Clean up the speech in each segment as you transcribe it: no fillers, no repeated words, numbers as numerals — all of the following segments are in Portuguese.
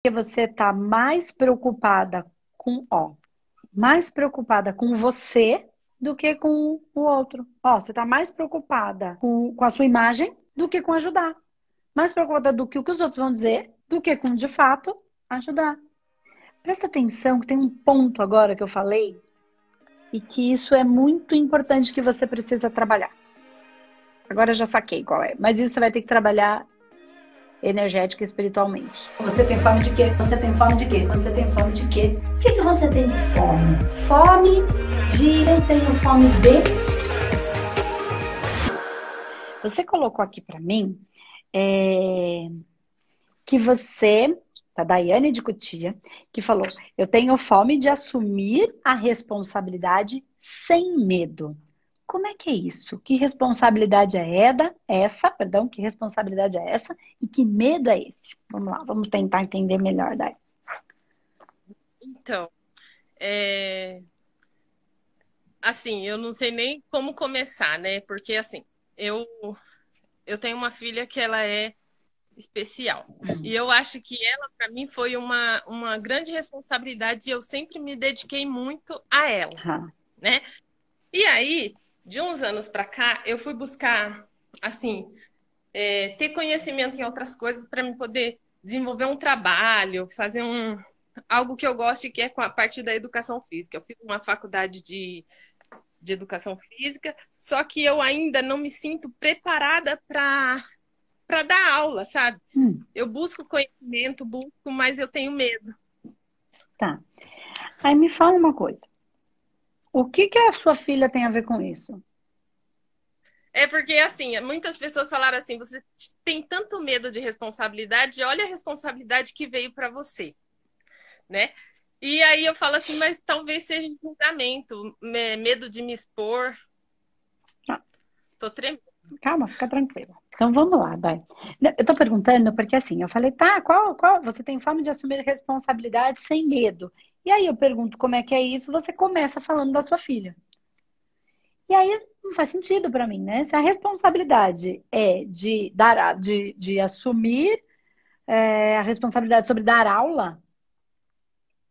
Porque você tá mais preocupada mais preocupada com você do que com o outro. Ó, você tá mais preocupada com a sua imagem do que com ajudar. Mais preocupada do que o que os outros vão dizer do que com, de fato, ajudar. Presta atenção que tem um ponto agora que eu falei e que isso é muito importante que você precisa trabalhar. Agora eu já saquei qual é, mas isso você vai ter que trabalhar energética e espiritualmente. Você tem fome de quê? Você tem fome de quê? Você tem fome de quê? O que você tem fome? Fome de... Eu tenho fome de... Você colocou aqui para mim que você, da Daiane de Cutia, que falou, eu tenho fome de assumir a responsabilidade sem medo. Como é que é isso? Que responsabilidade que responsabilidade é essa e que medo é esse? Vamos lá, vamos tentar entender melhor, Dai. Então, assim, eu não sei nem como começar, né? Porque, assim, eu tenho uma filha que ela é especial. E eu acho que ela, para mim, foi uma grande responsabilidade e eu sempre me dediquei muito a ela, né? E aí, de uns anos para cá, eu fui buscar, assim, ter conhecimento em outras coisas para me poder desenvolver um trabalho, fazer algo que eu gosto, que é com a parte da educação física. Eu fiz uma faculdade de educação física, só que eu ainda não me sinto preparada para dar aula, sabe? Eu busco conhecimento, mas eu tenho medo. Tá. Aí me fala uma coisa. O que a sua filha tem a ver com isso? É porque, assim, muitas pessoas falaram assim, você tem tanto medo de responsabilidade, olha a responsabilidade que veio para você, né? E aí eu falo assim, mas talvez seja julgamento, medo de me expor. Tô tremendo. Calma, fica tranquila. Então vamos lá, Dai. Eu tô perguntando porque assim, eu falei, tá, qual você tem fome de assumir responsabilidade sem medo. E aí eu pergunto como é que é isso, você começa falando da sua filha. E aí não faz sentido para mim, né? Se a responsabilidade é de assumir a responsabilidade sobre dar aula,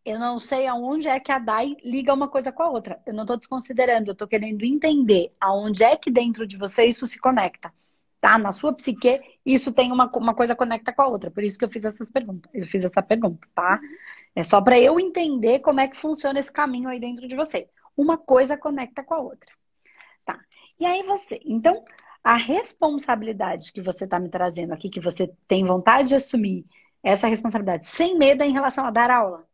eu não sei aonde é que a Dai liga uma coisa com a outra. Eu não estou desconsiderando, eu estou querendo entender aonde é que dentro de você isso se conecta. Tá? Na sua psique, isso tem uma coisa conecta com a outra. Por isso que eu fiz essas perguntas. Eu fiz essa pergunta, tá? É só para eu entender como é que funciona esse caminho aí dentro de você. Uma coisa conecta com a outra. Tá. E aí você, então, a responsabilidade que você está me trazendo aqui, que você tem vontade de assumir essa responsabilidade sem medo é em relação a dar aula.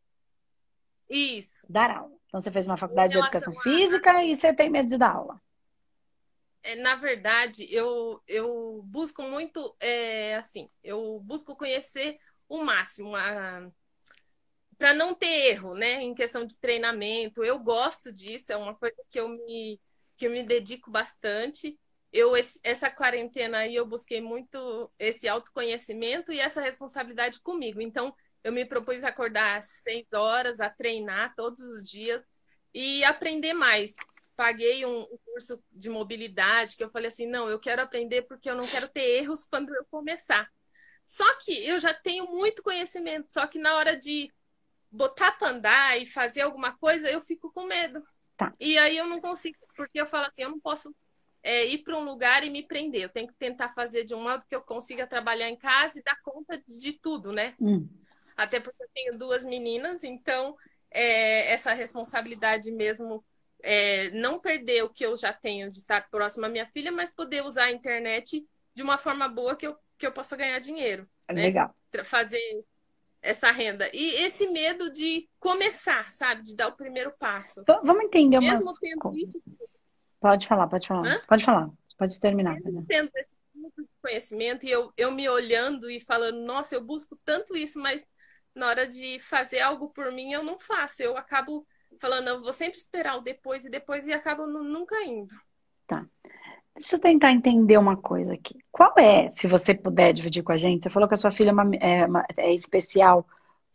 Isso. Dar aula. Então você fez uma faculdade de educação física e você tem medo de dar aula. Na verdade, eu busco muito, assim, eu busco conhecer o máximo, para não ter erro, né, em questão de treinamento. Eu gosto disso, é uma coisa que eu me dedico bastante. Essa quarentena aí, eu busquei muito esse autoconhecimento e essa responsabilidade comigo. Então, eu me propus acordar às 6 horas, a treinar todos os dias e aprender mais. Paguei um curso de mobilidade que eu falei assim, não, eu quero aprender porque eu não quero ter erros quando eu começar. Só que eu já tenho muito conhecimento, só que na hora de botar para andar e fazer alguma coisa, eu fico com medo. Tá. E aí eu não consigo, porque eu falo assim, eu não posso ir para um lugar e me prender. Eu tenho que tentar fazer de um modo que eu consiga trabalhar em casa e dar conta de tudo, né? Até porque eu tenho 2 meninas, então essa responsabilidade mesmo, não perder o que eu já tenho de estar próximo à minha filha, mas poder usar a internet de uma forma boa que eu possa ganhar dinheiro. Legal. Né? Fazer essa renda. E esse medo de começar, sabe? De dar o primeiro passo. Vamos entender mesmo umas tendo coisas. Pode falar. Hã? Pode falar. Pode terminar. Mesmo tendo esse tipo de conhecimento e eu me olhando e falando, nossa, eu busco tanto isso, mas na hora de fazer algo por mim, eu não faço. Eu acabo falando, eu vou sempre esperar o depois e acabo nunca indo. Tá. Deixa eu tentar entender uma coisa aqui. Qual é, se você puder dividir com a gente, você falou que a sua filha é especial.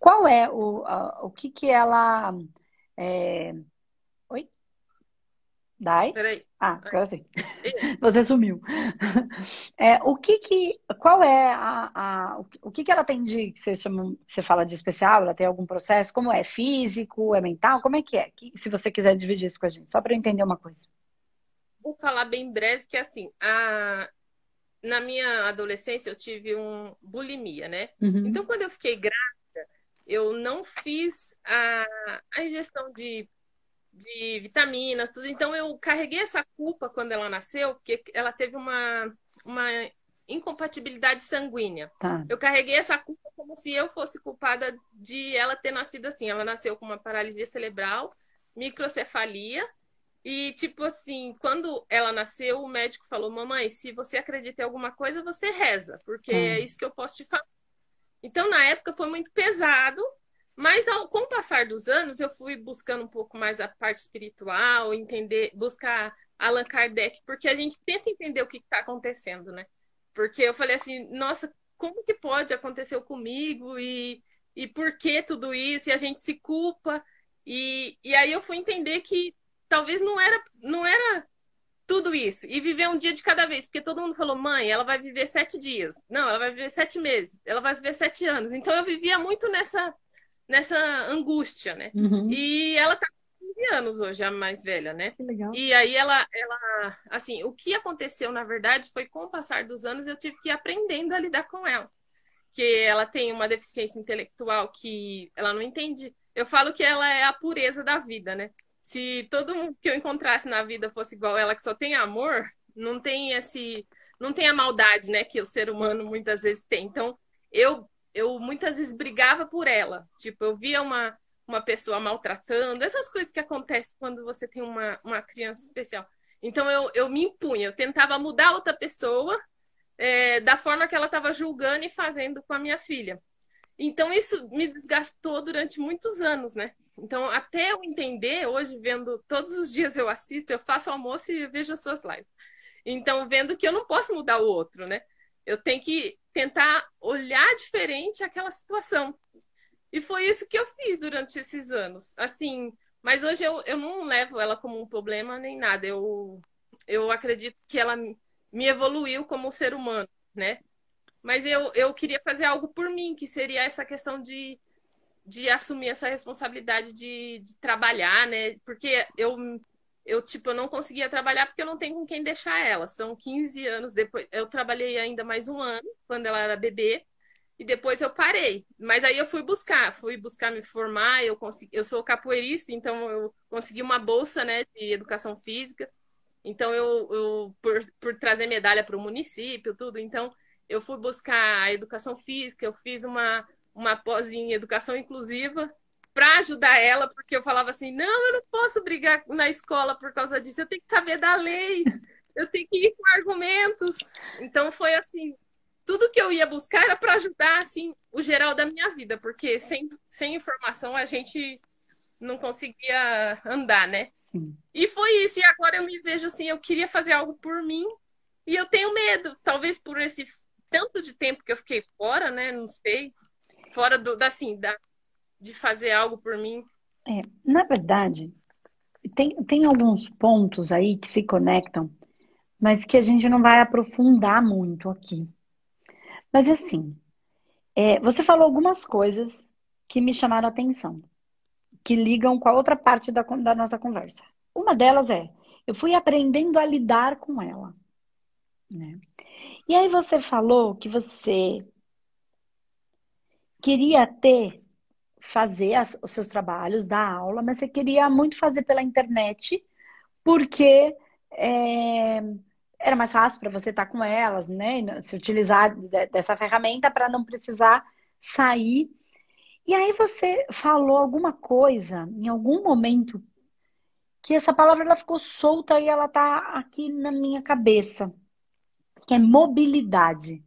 Qual é o que ela... Oi? Dai? Peraí. Ah, agora sim. Ei, Você sumiu. Qual é o que que ela tem de, que você chama, que você fala de especial? Ela tem algum processo? Como é? Físico? É mental? Como é que é? Se você quiser dividir isso com a gente, só para eu entender uma coisa. vou falar bem breve que assim, na minha adolescência eu tive bulimia, né? Uhum. Então, quando eu fiquei grávida, eu não fiz a ingestão de vitaminas, tudo. Então, eu carreguei essa culpa quando ela nasceu, porque ela teve uma incompatibilidade sanguínea. Tá. Eu carreguei essa culpa como se eu fosse culpada de ela ter nascido assim. Ela nasceu com uma paralisia cerebral, microcefalia. E, tipo assim, quando ela nasceu, o médico falou: Mamãe, se você acredita em alguma coisa, você reza, porque Tá. é isso que eu posso te falar. Então, na época, foi muito pesado, mas com o passar dos anos, eu fui buscando um pouco mais a parte espiritual, entender, buscar Allan Kardec, porque a gente tenta entender o que está acontecendo, né? Porque eu falei assim: Nossa, como que pode acontecer comigo? E por que tudo isso? E a gente se culpa. E aí eu fui entender que talvez não era tudo isso. E viver um dia de cada vez. Porque todo mundo falou, mãe, ela vai viver 7 dias. Não, ela vai viver 7 meses. Ela vai viver 7 anos. Então eu vivia muito nessa angústia, né? Uhum. E ela tá com 15 anos hoje, a mais velha, né? Que legal. E aí assim, o que aconteceu, na verdade, foi com o passar dos anos eu tive que ir aprendendo a lidar com ela. Que ela tem uma deficiência intelectual que ela não entende. Eu falo que ela é a pureza da vida, né? Se todo mundo que eu encontrasse na vida fosse igual ela, que só tem amor, não tem a maldade, né, que o ser humano muitas vezes tem. Então, eu muitas vezes brigava por ela. Tipo, eu via uma pessoa maltratando, essas coisas que acontecem quando você tem uma criança especial. Então, eu me impunha, eu tentava mudar outra pessoa da forma que ela estava julgando e fazendo com a minha filha. Então, isso me desgastou durante muitos anos, né? Então, até eu entender, hoje, vendo, todos os dias eu assisto, eu faço almoço e vejo as suas lives. Então, vendo que eu não posso mudar o outro, né? Eu tenho que tentar olhar diferente aquela situação. E foi isso que eu fiz durante esses anos. Assim, mas hoje eu não levo ela como um problema nem nada. Eu acredito que ela me evoluiu como ser humano, né? Mas eu queria fazer algo por mim, que seria essa questão de assumir essa responsabilidade de trabalhar, né? Porque tipo, eu não conseguia trabalhar porque eu não tenho com quem deixar ela. São 15 anos depois. Eu trabalhei ainda mais um ano, quando ela era bebê, e depois eu parei. Mas aí eu fui buscar me formar, eu sou capoeirista, então eu consegui uma bolsa, né, de educação física. Então, por trazer medalha para o município, tudo, então eu fui buscar a educação física, eu fiz uma pós em educação inclusiva para ajudar ela, porque eu falava assim: não, eu não posso brigar na escola por causa disso, eu tenho que saber da lei, eu tenho que ir com argumentos. Então, foi assim: tudo que eu ia buscar era para ajudar assim, o geral da minha vida, porque sem informação a gente não conseguia andar, né? Sim. E foi isso. E agora eu me vejo assim, eu queria fazer algo por mim e eu tenho medo, talvez por esse tanto de tempo que eu fiquei fora, né? Não sei, fora de fazer algo por mim. Na verdade, tem alguns pontos aí que se conectam, mas que a gente não vai aprofundar muito aqui. Mas assim, você falou algumas coisas que me chamaram a atenção, que ligam com a outra parte da nossa conversa. Uma delas eu fui aprendendo a lidar com ela, né? E aí você falou que você queria fazer os seus trabalhos, dar aula, mas você queria muito fazer pela internet, porque é, era mais fácil para você estar com elas, né? Se utilizar dessa ferramenta para não precisar sair. E aí você falou alguma coisa, em algum momento, que essa palavra ela ficou solta e ela tá aqui na minha cabeça, que é mobilidade.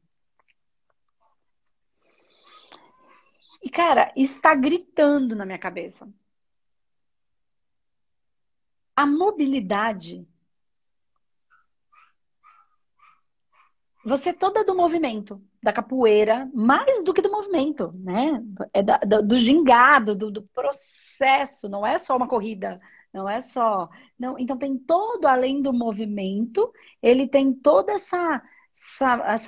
E, cara, isso está gritando na minha cabeça. A mobilidade, você é toda do movimento, da capoeira, mais do que do movimento, né? É do gingado, do processo, não é só uma corrida Não é só. Não, então tem todo, além do movimento, ele tem toda essa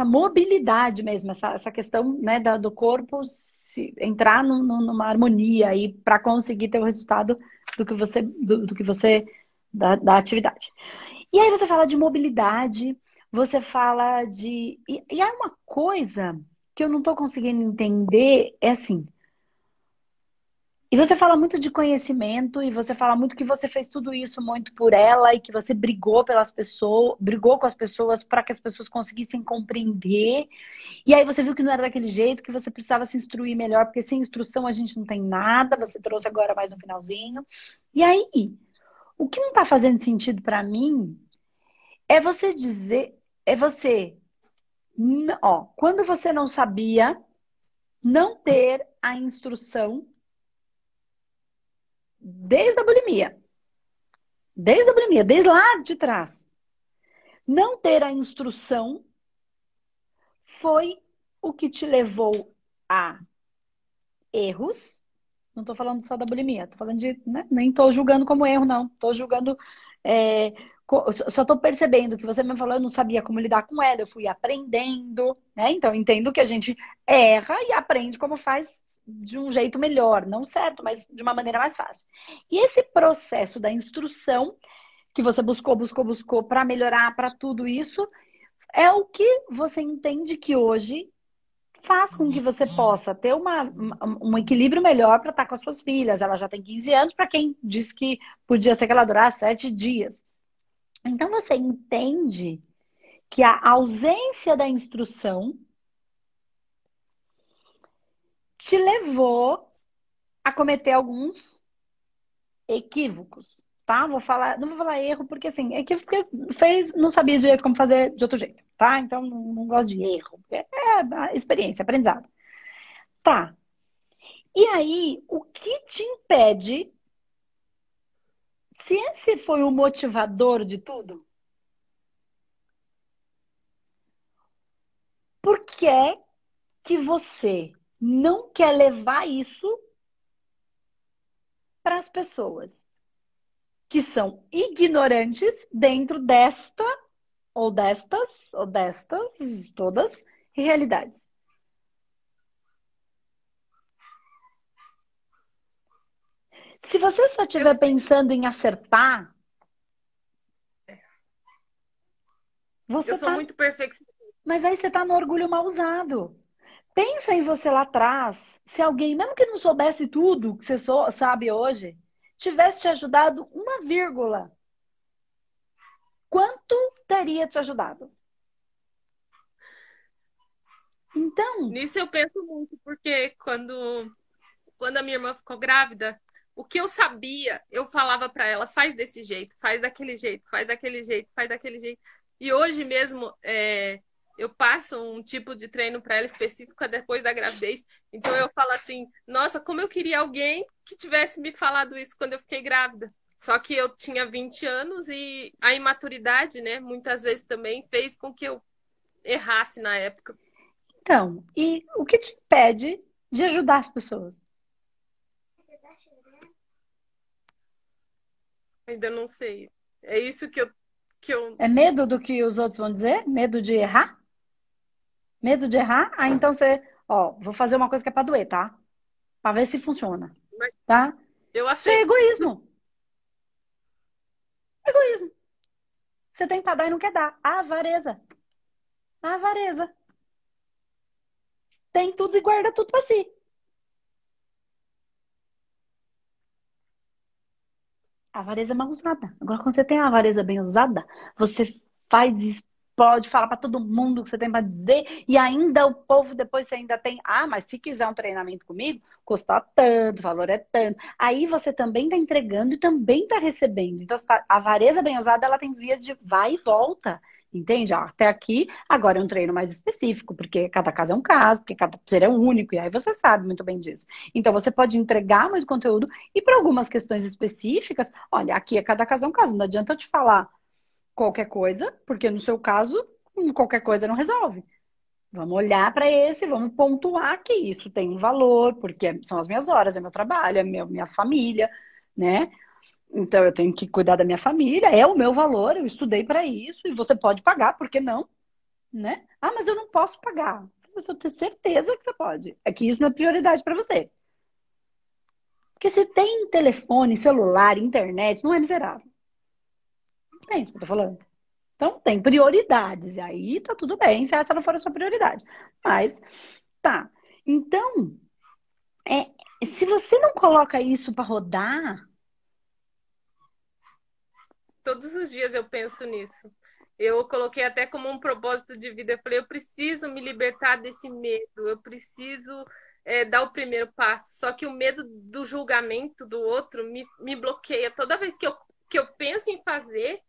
mobilidade mesmo, essa questão, né, do corpo entrar numa harmonia aí para conseguir ter o resultado do que você da atividade. E aí você fala de mobilidade, você fala de. E há uma coisa que eu não estou conseguindo entender, é assim. E você fala muito de conhecimento, e você fala muito que você fez tudo isso muito por ela, e que você brigou pelas pessoas, brigou com as pessoas para que as pessoas conseguissem compreender. E aí você viu que não era daquele jeito, que você precisava se instruir melhor, porque sem instrução a gente não tem nada. Você trouxe agora mais um finalzinho. E aí, o que não está fazendo sentido para mim é você dizer, é você, ó, quando você não sabia, não ter a instrução desde a bulimia. Desde a bulimia, desde lá de trás. Não ter a instrução foi o que te levou a erros. Não estou falando só da bulimia, estou falando de. Né? Nem estou julgando como erro, não. Estou julgando. Só estou percebendo que você me falou, eu não sabia como lidar com ela, eu fui aprendendo, né? Então, eu entendo que a gente erra e aprende como faz de um jeito melhor, não certo, mas de uma maneira mais fácil. E esse processo da instrução que você buscou para melhorar, para tudo isso, é o que você entende que hoje faz com que você possa ter um equilíbrio melhor para estar com as suas filhas. Ela já tem 15 anos, para quem disse que podia ser que ela durasse 7 dias. Então você entende que a ausência da instrução te levou a cometer alguns equívocos, tá? Não vou falar erro, porque assim, equívoco fez, não sabia direito como fazer de outro jeito, tá? Então não gosto de erro. É a experiência, aprendizado. Tá. E aí, o que te impede, se esse foi o motivador de tudo, por que é que você não quer levar isso para as pessoas que são ignorantes dentro desta ou destas todas realidades? Se você só Eu estiver sei. pensando em acertar, Eu você sou tá. muito perfeccionista. Mas aí você tá no orgulho mal usado. Pensa em você lá atrás, se alguém, mesmo que não soubesse tudo que você sabe hoje, tivesse te ajudado uma vírgula, quanto teria te ajudado? Então, Nisso eu penso muito, porque quando a minha irmã ficou grávida, o que eu sabia, eu falava para ela, faz desse jeito, faz daquele jeito, faz daquele jeito, faz daquele jeito. E hoje mesmo eu passo um tipo de treino para ela específico depois da gravidez. Então eu falo assim, nossa, como eu queria alguém que tivesse me falado isso quando eu fiquei grávida. Só que eu tinha 20 anos e a imaturidade, né, muitas vezes também fez com que eu errasse na época. e o que te impede de ajudar as pessoas? Ainda não sei. É isso que eu É medo do que os outros vão dizer? Medo de errar? Medo de errar? Ah, então você, ó, vou fazer uma coisa que é pra doer, tá? Pra ver se funciona, tá? Eu Isso é aceito. egoísmo. Egoísmo. Você tem pra dar e não quer dar. A avareza. A avareza. Tem tudo e guarda tudo pra si. A avareza é mal usada. Agora, quando você tem a avareza bem usada, você faz, explode, fala pra todo mundo o que você tem pra dizer, e ainda o povo depois você ainda tem. Ah, mas se quiser um treinamento comigo, custa tanto, o valor é tanto. Aí você também tá entregando e também tá recebendo. Então, a avareza bem usada, ela tem via de vai e volta. Entende? Ah, até aqui, agora é um treino mais específico, porque cada caso é um caso, porque cada ser é único, e aí você sabe muito bem disso. Então, você pode entregar mais conteúdo e para algumas questões específicas, olha, aqui é cada caso é um caso. Não adianta eu te falar qualquer coisa, porque no seu caso, qualquer coisa não resolve. Vamos olhar para esse, vamos pontuar que isso tem um valor, porque são as minhas horas, é meu trabalho, é minha família, né? Então eu tenho que cuidar da minha família, é o meu valor, eu estudei para isso e você pode pagar, por que não? Né? Ah, mas eu não posso pagar. Mas eu tenho certeza que você pode. É que isso não é prioridade para você. Porque se tem telefone, celular, internet, não é miserável. Não tem isso que eu tô falando. Então tem prioridades. E aí tá tudo bem se essa não for a sua prioridade. Mas tá. Então, se você não coloca isso para rodar, Todos os dias eu penso nisso. Eu coloquei até como um propósito de vida. Eu falei, eu preciso me libertar desse medo. Eu preciso dar o primeiro passo. Só que o medo do julgamento do outro me bloqueia. Toda vez que eu penso em fazer,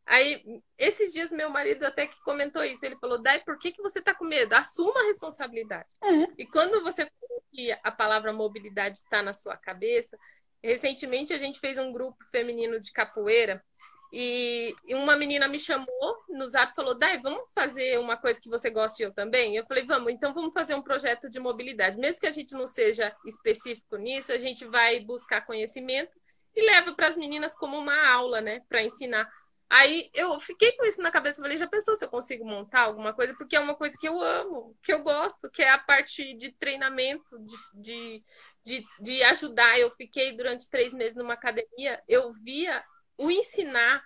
aí, esses dias, meu marido até que comentou isso. Ele falou, Dai, por que você tá com medo? Assuma a responsabilidade. é. E quando você falou que a palavra mobilidade está na sua cabeça, recentemente a gente fez um grupo feminino de capoeira e uma menina me chamou no Zap e falou, Dai, vamos fazer uma coisa que você gosta e eu também? Eu falei, vamos, então vamos fazer um projeto de mobilidade. Mesmo que a gente não seja específico nisso, a gente vai buscar conhecimento e leva para as meninas como uma aula, né, para ensinar. Aí eu fiquei com isso na cabeça, falei, já pensou se eu consigo montar alguma coisa? Porque é uma coisa que eu amo, que eu gosto, que é a parte de treinamento, de ajudar. Eu fiquei durante 3 meses numa academia, eu via o ensinar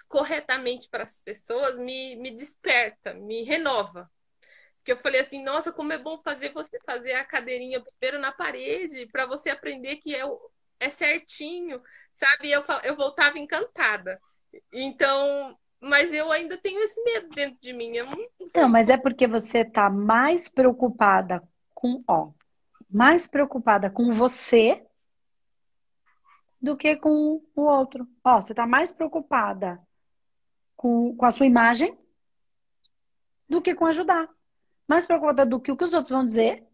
corretamente para as pessoas me desperta, me renova. Porque eu falei assim, nossa, como é bom fazer você fazer a cadeirinha primeiro na parede, para você aprender que é certinho, sabe? Eu voltava encantada. Então, mas eu ainda tenho esse medo dentro de mim. Eu não Então, sei. mas é porque você tá mais preocupada mais preocupada com você do que com o outro. Ó, você tá mais preocupada com a sua imagem do que com ajudar. Mais preocupada do que o que os outros vão dizer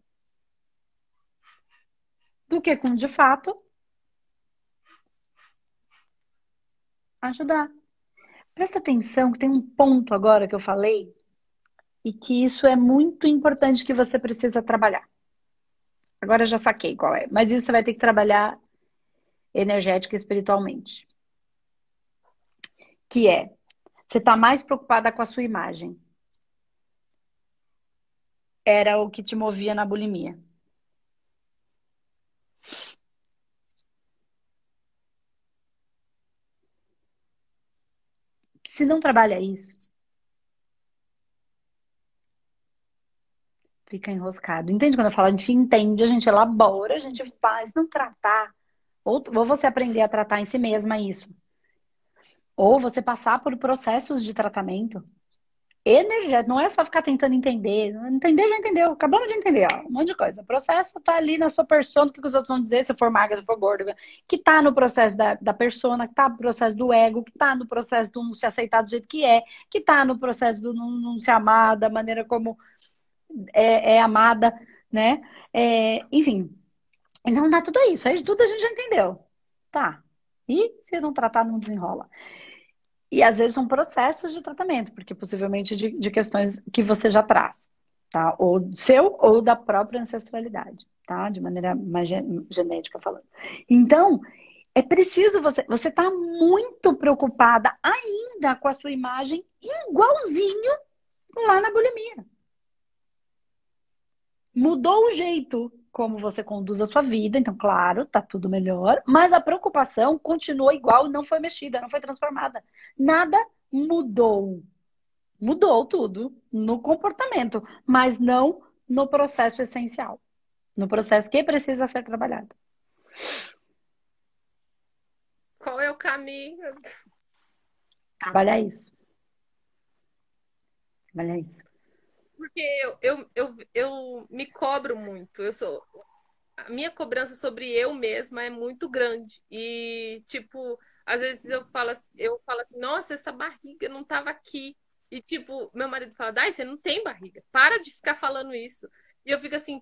do que com, de fato, ajudar. Presta atenção que tem um ponto agora que eu falei e que isso é muito importante que você precisa trabalhar. Agora eu já saquei qual é, mas isso você vai ter que trabalhar energética e espiritualmente. Que é, você está mais preocupada com a sua imagem. Era o que te movia na bulimia. Se não trabalha isso, fica enroscado. Entende quando eu falo? A gente entende, a gente elabora, a gente faz, não tratar. Ou você aprender a tratar em si mesma isso. Ou você passar por processos de tratamento energético. Não é só ficar tentando entender. Entender já entendeu. Acabamos de entender, ó, um monte de coisa. O processo tá ali na sua persona, o que os outros vão dizer, se for magra, se for gorda, que tá no processo da persona, que tá no processo do ego, que tá no processo do não se aceitar do jeito que tá no processo do não se amar da maneira como é amada, né? Enfim, então dá tudo isso. Aí tudo a gente já entendeu. Tá. E se não tratar, não desenrola. E às vezes são processos de tratamento, porque possivelmente de questões que você já traz, tá? Ou seu ou da própria ancestralidade, tá? De maneira mais genética falando. Então, é preciso você tá muito preocupada ainda com a sua imagem igualzinho lá na bulimia. Mudou o jeito como você conduz a sua vida, então, claro, tá tudo melhor, mas a preocupação continua igual, não foi mexida, não foi transformada. Nada mudou. Mudou tudo no comportamento, mas não no processo essencial, no processo que precisa ser trabalhado. Qual é o caminho? Trabalhar isso. Trabalhar isso. Porque eu me cobro muito. A minha cobrança sobre eu mesma é muito grande. E, tipo, às vezes eu falo assim, nossa, essa barriga não tava aqui. E, tipo, meu marido fala, Dai, você não tem barriga. Para de ficar falando isso. E eu fico assim,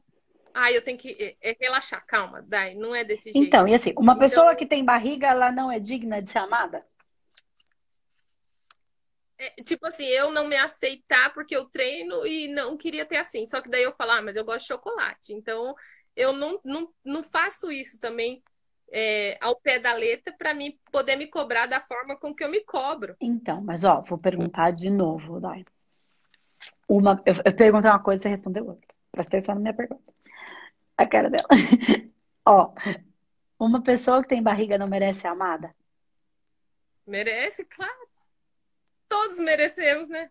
eu tenho que relaxar, calma, Dai, não é desse jeito. Então, e assim, uma Então, pessoa que tem barriga, ela não é digna de ser amada? tipo assim, eu não me aceitar porque eu treino e não queria ter assim. Só que daí eu falo, mas eu gosto de chocolate. Então, eu não faço isso também ao pé da letra para mim poder me cobrar da forma com que eu me cobro. Então, mas ó, vou perguntar de novo, Dai. Eu perguntei uma coisa e você respondeu outra. Presta atenção na minha pergunta. A cara dela. Ó, uma pessoa que tem barriga não merece ser amada? Merece, claro. Todos merecemos, né?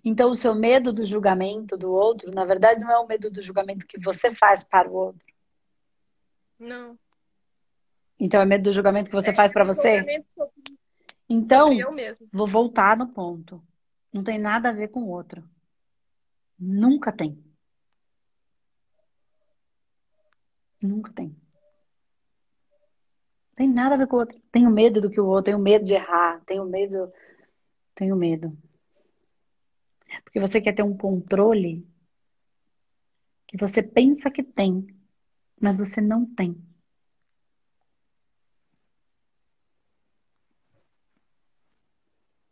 Então, o seu medo do julgamento do outro, na verdade, não é o medo do julgamento que você faz para o outro. Não. Então, é medo do julgamento que você faz para você? Sobre Então, eu mesmo. vou voltar no ponto. Não tem nada a ver com o outro. Nunca tem. Nunca tem. Tem nada a ver com o outro. Tenho medo do que o outro, tenho medo de errar, tenho medo. Tenho medo. Porque você quer ter um controle que você pensa que tem, mas você não tem.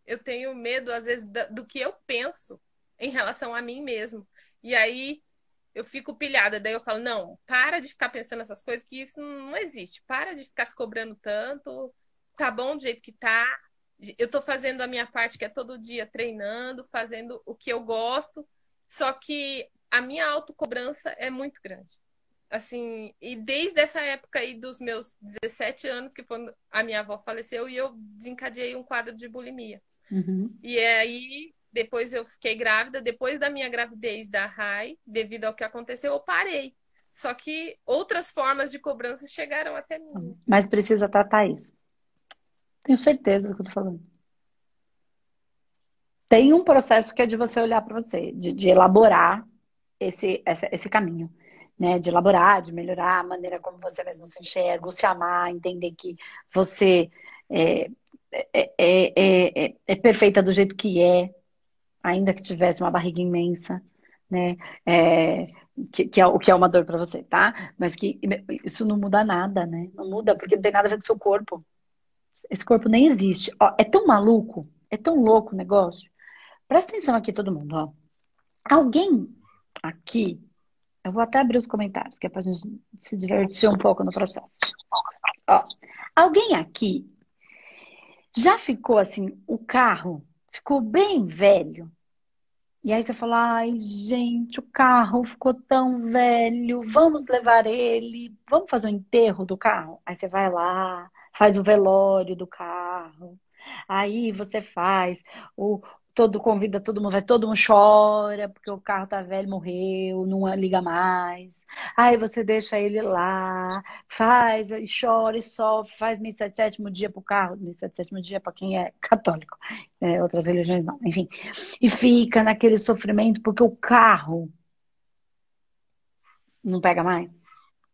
Eu tenho medo, às vezes, do que eu penso em relação a mim mesmo. E aí eu fico pilhada. Daí eu falo, não, para de ficar pensando essas coisas, que isso não existe. Para de ficar se cobrando tanto. Tá bom do jeito que tá. Eu tô fazendo a minha parte, que é todo dia treinando, fazendo o que eu gosto. Só que a minha autocobrança é muito grande. Assim, e desde essa época aí dos meus 17 anos, que quando a minha avó faleceu, e eu desencadeei um quadro de bulimia. Uhum. E aí, depois eu fiquei grávida, depois da minha gravidez da Rai, devido ao que aconteceu, eu parei. Só que outras formas de cobrança chegaram até mim. Mas precisa tratar isso. Tenho certeza do que eu tô falando. Tem um processo que é de você olhar para você, de elaborar esse caminho, né? De elaborar, de melhorar a maneira como você mesmo se enxerga, ou se amar, entender que você é, é perfeita do jeito que é, ainda que tivesse uma barriga imensa, né? É, que é o que é uma dor para você, tá? Mas que isso não muda nada, né? Não muda porque não tem nada a ver com o seu corpo. Esse corpo nem existe. Ó, é tão maluco, é tão louco o negócio. Presta atenção aqui, todo mundo, ó. Alguém aqui, eu vou até abrir os comentários, que é pra gente se divertir um pouco no processo. Ó, alguém aqui já ficou assim, o carro ficou bem velho. E aí você fala, ai, gente, o carro ficou tão velho, vamos levar ele, vamos fazer o enterro do carro? Aí você vai lá, faz o velório do carro. Aí você faz o todo convida todo mundo, vai todo mundo chora porque o carro tá velho, morreu, não liga mais. Aí você deixa ele lá, faz e chora e sofre, faz missa de sétimo dia pro carro, missa de sétimo dia para quem é católico, outras religiões não, enfim. E fica naquele sofrimento porque o carro não pega mais,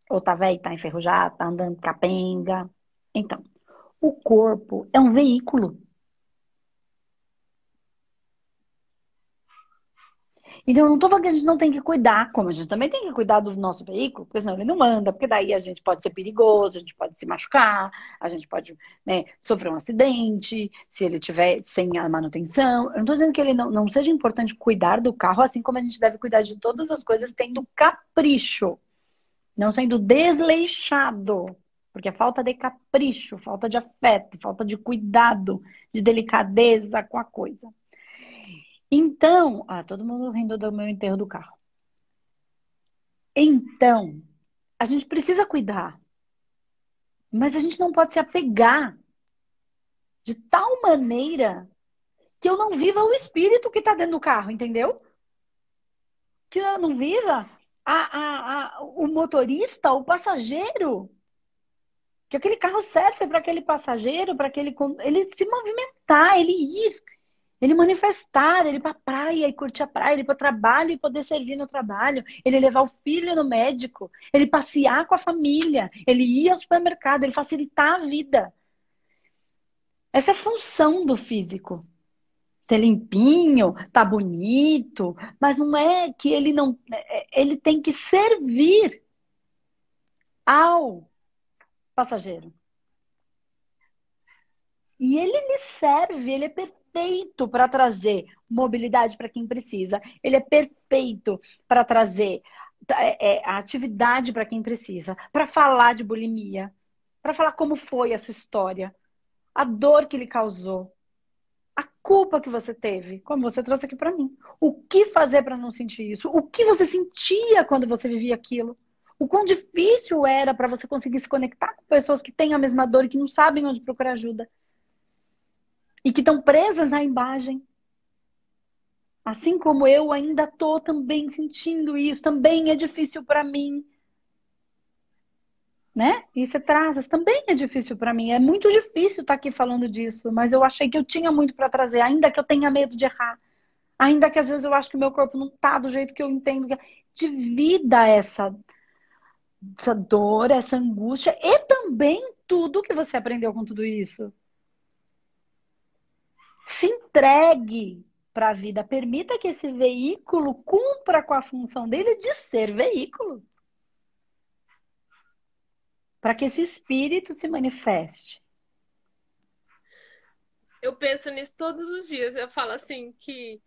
ou tá velho, tá enferrujado, tá andando capenga. Então, o corpo é um veículo. Então, eu não tô falando que a gente não tem que cuidar, como a gente também tem que cuidar do nosso veículo, porque senão ele não anda, porque daí a gente pode ser perigoso, a gente pode se machucar, a gente pode, né, sofrer um acidente, se ele tiver sem a manutenção. Eu não tô dizendo que ele não seja importante cuidar do carro, assim como a gente deve cuidar de todas as coisas tendo capricho, não sendo desleixado. Porque é falta de capricho, falta de afeto, falta de cuidado, de delicadeza com a coisa. Então, todo mundo rindo do meu enterro do carro. Então, a gente precisa cuidar, mas a gente não pode se apegar de tal maneira que eu não viva o espírito que está dentro do carro, entendeu? Que eu não viva o motorista, o passageiro. Que aquele carro serve para aquele passageiro, para ele se movimentar, ele ir. Ele manifestar, ele ir pra praia e curtir a praia, ele ir pro trabalho e poder servir no trabalho, ele levar o filho no médico, ele passear com a família, ele ir ao supermercado, ele facilitar a vida. Essa é a função do físico. Ser limpinho, tá bonito, mas não é que ele não. Ele tem que servir ao passageiro. E ele lhe serve, ele é perfeito para trazer mobilidade para quem precisa, ele é perfeito para trazer a atividade para quem precisa, para falar de bulimia, para falar como foi a sua história, a dor que lhe causou, a culpa que você teve, como você trouxe aqui para mim. O que fazer para não sentir isso? O que você sentia quando você vivia aquilo? O quão difícil era para você conseguir se conectar com pessoas que têm a mesma dor e que não sabem onde procurar ajuda. E que estão presas na imagem. Assim como eu ainda estou também sentindo isso, também é difícil para mim. Né? E você traz, também é difícil para mim. É muito difícil estar aqui falando disso, mas eu achei que eu tinha muito para trazer, ainda que eu tenha medo de errar. Ainda que às vezes eu acho que o meu corpo não tá do jeito que eu entendo. Divida essa dor, essa angústia e também tudo que você aprendeu com tudo isso. Se entregue para a vida. Permita que esse veículo cumpra com a função dele de ser veículo. Para que esse espírito se manifeste. Eu penso nisso todos os dias. Eu falo assim que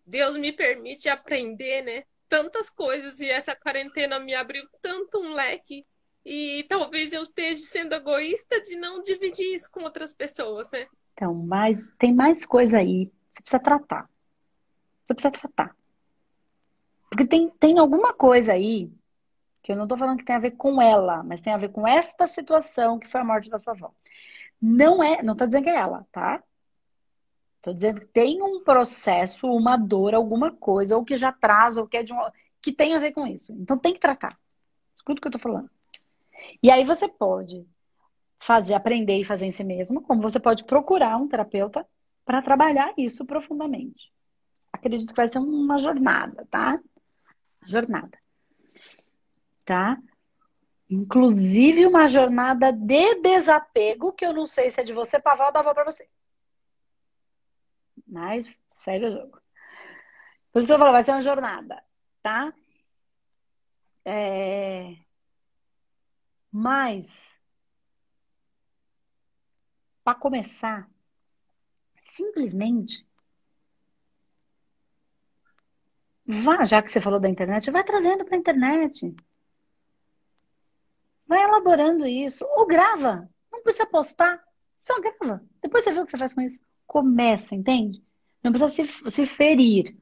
Deus me permite aprender, né? Tantas coisas e essa quarentena me abriu tanto um leque e talvez eu esteja sendo egoísta de não dividir isso com outras pessoas, né? Então, mas tem mais coisa aí. Você precisa tratar. Você precisa tratar. Porque tem alguma coisa aí que eu não tô falando que tem a ver com ela, mas tem a ver com esta situação que foi a morte da sua avó. Não tô dizendo que é ela, tá? Tô dizendo que tem um processo, uma dor, alguma coisa, ou que já traz, ou que é que tem a ver com isso. Então tem que tratar. Escuta o que eu tô falando. E aí você pode aprender e fazer em si mesmo, como você pode procurar um terapeuta para trabalhar isso profundamente. Acredito que vai ser uma jornada, tá? Jornada. Tá? Inclusive uma jornada de desapego, que eu não sei se é de você pra avó ou da avó pra você. Mas segue o jogo. Por isso que eu falo, vai ser uma jornada, tá? Mas, para começar, simplesmente, já que você falou da internet, vai trazendo para a internet. Vai elaborando isso. Ou grava. Não precisa postar. Só grava. Depois você vê o que você faz com isso. Começa, entende? Não precisa se ferir.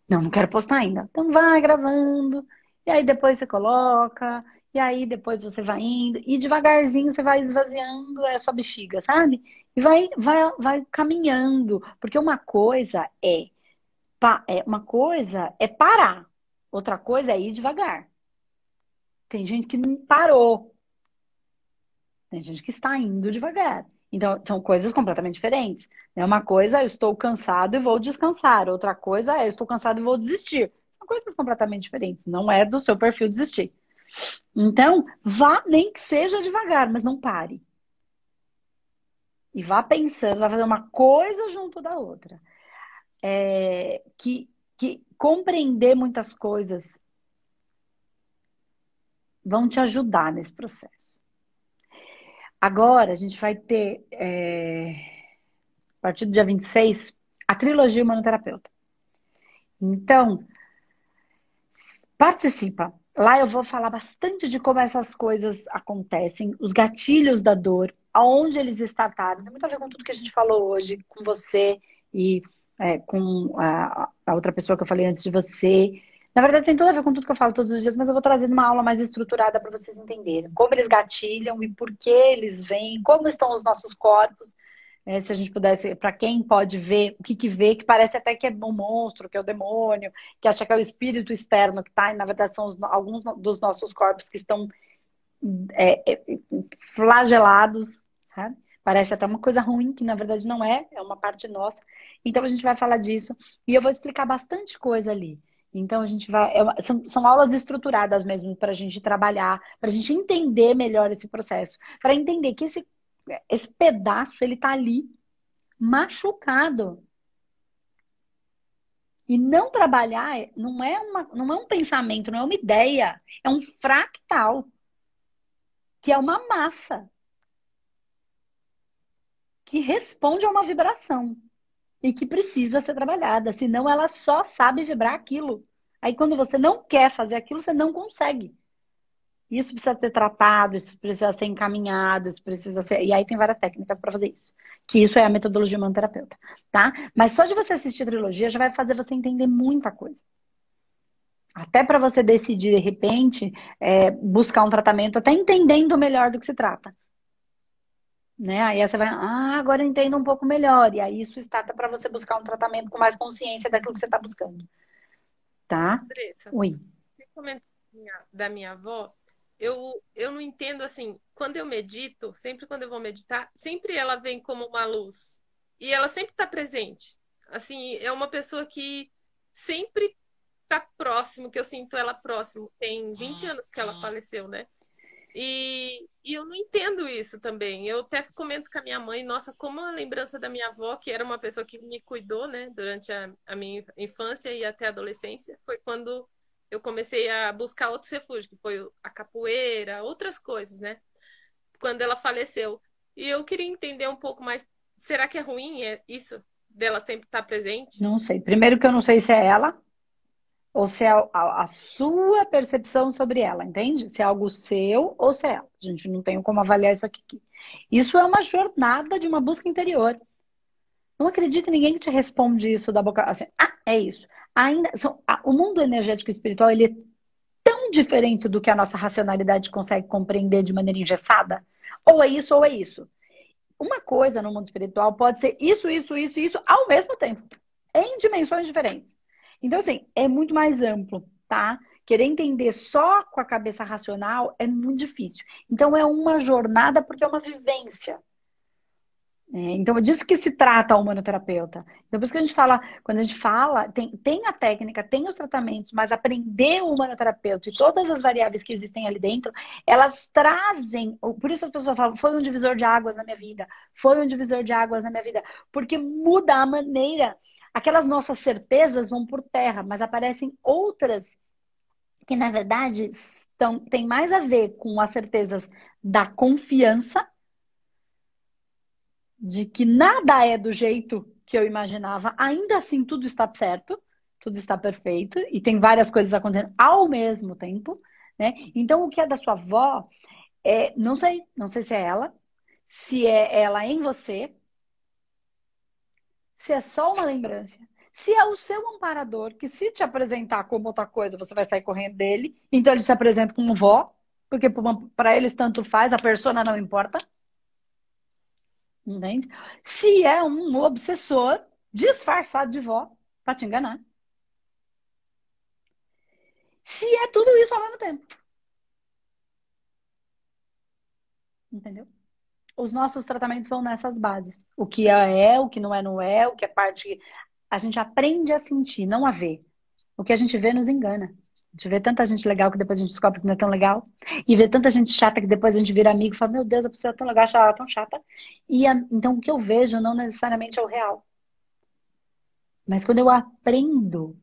Não quero postar ainda. Então vai gravando. E aí depois você coloca. E aí depois você vai indo. E devagarzinho você vai esvaziando essa bexiga, sabe? E vai caminhando. Porque uma coisa é parar. Outra coisa é ir devagar. Tem gente que não parou. Tem gente que está indo devagar. Então, são coisas completamente diferentes. Uma coisa é eu estou cansado e vou descansar. Outra coisa é eu estou cansado e vou desistir. São coisas completamente diferentes. Não é do seu perfil desistir. Então, vá, nem que seja devagar, mas não pare. E vá pensando, vai fazer uma coisa junto da outra. Que compreender muitas coisas vão te ajudar nesse processo. Agora, a gente vai ter, a partir do dia 26, a trilogia Humanoterapeuta. Então, participa. Lá eu vou falar bastante de como essas coisas acontecem, os gatilhos da dor, aonde eles startaram. Tem muito a ver com tudo que a gente falou hoje, com você e com a outra pessoa que eu falei antes de você. Na verdade, tem tudo a ver com tudo que eu falo todos os dias, mas eu vou trazer uma aula mais estruturada para vocês entenderem como eles gatilham e por que eles vêm, como estão os nossos corpos. Se a gente pudesse, para quem pode ver, o que vê, que parece até que é um monstro, que é o demônio, que acha que é o espírito externo que está, e na verdade são alguns dos nossos corpos que estão flagelados, sabe? Parece até uma coisa ruim, que na verdade não é uma parte nossa. Então a gente vai falar disso e eu vou explicar bastante coisa ali. Então a gente vai. São aulas estruturadas mesmo para a gente trabalhar, para a gente entender melhor esse processo, para entender que esse pedaço ele tá ali machucado. E não trabalhar não é um pensamento, não é uma ideia, é um fractal, que é uma massa que responde a uma vibração e que precisa ser trabalhada, senão ela só sabe vibrar aquilo. Aí quando você não quer fazer aquilo, você não consegue. Isso precisa ser tratado, isso precisa ser encaminhado, isso precisa ser. E aí tem várias técnicas para fazer isso. Que isso é a metodologia humanoterapeuta, tá? Mas só de você assistir a trilogia já vai fazer você entender muita coisa. Até para você decidir, de repente, buscar um tratamento, até entendendo melhor do que se trata. Né? Aí você vai, agora eu entendo um pouco melhor. E aí isso está para você buscar um tratamento com mais consciência daquilo que você está buscando. Tá? Andressa, Oi. você comentou da minha avó, eu não entendo assim, quando eu medito, sempre quando eu vou meditar, sempre ela vem como uma luz. E ela sempre está presente. Assim, é uma pessoa que sempre está próximo, que eu sinto ela próximo. Tem 20 anos que ela faleceu, né? E eu não entendo isso também. Eu até comento com a minha mãe, nossa, como a lembrança da minha avó, que era uma pessoa que me cuidou, né, durante a minha infância e até a adolescência, foi quando eu comecei a buscar outros refúgios, que foi a capoeira, outras coisas, né? Quando ela faleceu. E eu queria entender um pouco mais, será que é ruim isso dela sempre estar presente? Não sei. Primeiro que eu não sei se é ela ou se é a sua percepção sobre ela, entende? Se é algo seu ou se é ela. A gente não tem como avaliar isso aqui. Isso é uma jornada de uma busca interior. Não acredita em ninguém que te responde isso da boca assim. É isso. O mundo energético e espiritual, ele é tão diferente do que a nossa racionalidade consegue compreender de maneira engessada. Ou é isso ou é isso. Uma coisa no mundo espiritual pode ser isso ao mesmo tempo, em dimensões diferentes. Então, assim, é muito mais amplo, tá? Querer entender só com a cabeça racional é muito difícil. Então, é uma jornada porque é uma vivência. Então, é disso que se trata o humanoterapeuta. Então, por isso que a gente fala, quando a gente fala, tem a técnica, tem os tratamentos, mas aprender o humanoterapeuta e todas as variáveis que existem ali dentro, elas trazem. Por isso as pessoas falam, foi um divisor de águas na minha vida, foi um divisor de águas na minha vida, porque muda a maneira. Aquelas nossas certezas vão por terra, mas aparecem outras que, na verdade, têm mais a ver com as certezas da confiança de que nada é do jeito que eu imaginava, ainda assim tudo está certo, tudo está perfeito e tem várias coisas acontecendo ao mesmo tempo, né? Então, o que é da sua avó, não sei se é ela em você, se é só uma lembrança, se é o seu amparador, que se te apresentar como outra coisa, você vai sair correndo dele, então ele se apresenta como vó, porque para eles tanto faz, a persona não importa. Entende? Se é um obsessor disfarçado de vó para te enganar. Se é tudo isso ao mesmo tempo. Entendeu? Os nossos tratamentos vão nessas bases. O que o que não é, não é, o que é parte. A gente aprende a sentir, não a ver. O que a gente vê nos engana. A gente vê tanta gente legal que depois a gente descobre que não é tão legal. E vê tanta gente chata que depois a gente vira amigo e fala: Meu Deus, a pessoa é tão legal, ela é tão chata. Então o que eu vejo não necessariamente é o real. Mas quando eu aprendo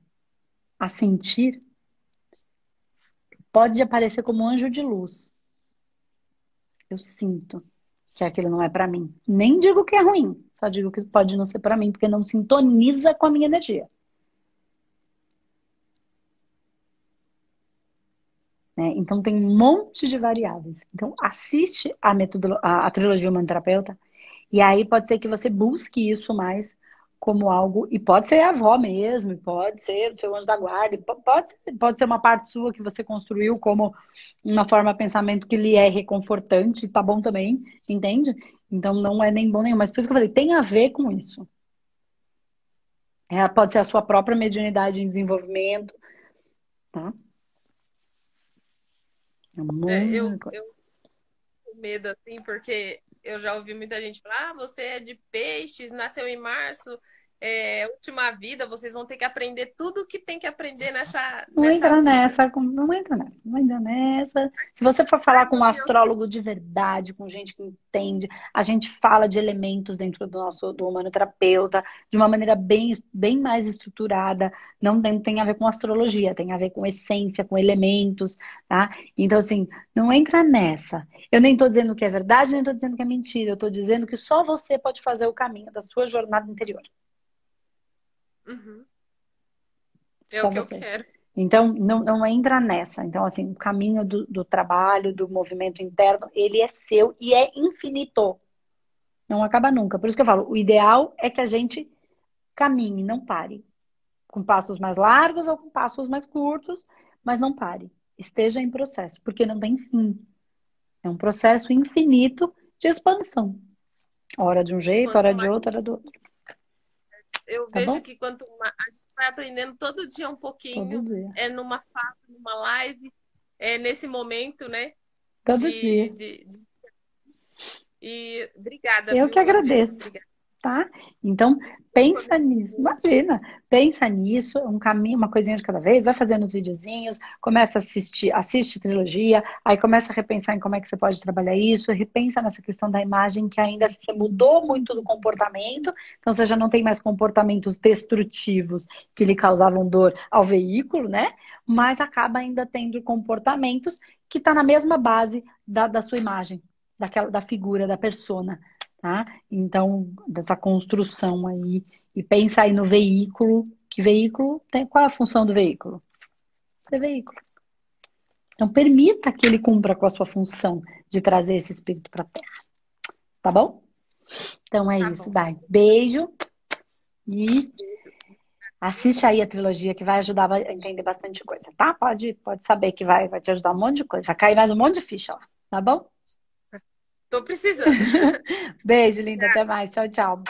a sentir, pode aparecer como um anjo de luz. Eu sinto que aquilo não é pra mim. Nem digo que é ruim, só digo que pode não ser pra mim, porque não sintoniza com a minha energia. Né? Então tem um monte de variáveis. Então assiste a trilogia Humanoterapeuta e aí pode ser que você busque isso mais como algo, e pode ser a avó mesmo, e pode ser o seu anjo da guarda, pode ser uma parte sua que você construiu como uma forma de pensamento que lhe é reconfortante, tá bom também, entende? Então não é nem bom nem ruim, mas por isso que eu falei, tem a ver com isso. Pode ser a sua própria mediunidade em desenvolvimento, tá? É Eu, muita coisa. eu tenho medo, assim, porque eu já ouvi muita gente falar, você é de peixes, nasceu em março, última vida, vocês vão ter que aprender tudo o que tem que aprender Não nessa entra vida. nessa, não entra nessa, não entra nessa. Se você for falar Ai, com um meu Deus. astrólogo de verdade, com gente que entende, a gente fala de elementos dentro do humanoterapeuta de uma maneira bem mais estruturada. Não tem a ver com astrologia, tem a ver com essência, com elementos, tá? Então, assim, não entra nessa. Eu nem estou dizendo que é verdade, nem estou dizendo que é mentira. Eu estou dizendo que só você pode fazer o caminho da sua jornada interior. Uhum. É o Só que eu você. quero. Então, não entra nessa. Então, assim, o caminho do trabalho, do movimento interno, ele é seu e é infinito. Não acaba nunca. Por isso que eu falo, o ideal é que a gente caminhe, não pare. Com passos mais largos ou com passos mais curtos, mas não pare. Esteja em processo, porque não tem fim. É um processo infinito de expansão. Hora de um jeito, Quanto hora de mais outro, hora do outro. eu Tá vejo bom? que quanto mais a gente vai aprendendo todo dia um Todo pouquinho, dia. é numa fase, numa live, é nesse momento, né? Todo dia. E obrigada, Eu que viu, Andressa? agradeço. Obrigada. Tá? Então, pensa nisso. Imagina, pensa nisso, um caminho, uma coisinha de cada vez, vai fazendo os videozinhos, começa a assistir, assiste trilogia, aí começa a repensar em como é que você pode trabalhar isso, repensa nessa questão da imagem, que ainda você mudou muito do comportamento, então você já não tem mais comportamentos destrutivos que lhe causavam dor ao veículo, né? Mas acaba ainda tendo comportamentos que está na mesma base da sua imagem, da figura, da persona. Tá? Então, dessa construção aí, e pensa aí no veículo, que veículo tem, qual é a função do veículo? Ser veículo. Então, permita que ele cumpra com a sua função de trazer esse espírito para a Terra, tá bom? Então é Tá isso, bom. Dai. Beijo e assiste aí a trilogia que vai ajudar a entender bastante coisa, tá? Pode saber que vai te ajudar um monte de coisa, vai cair mais um monte de ficha lá, tá bom? Tô precisando. Beijo, linda, até mais. Tchau, tchau.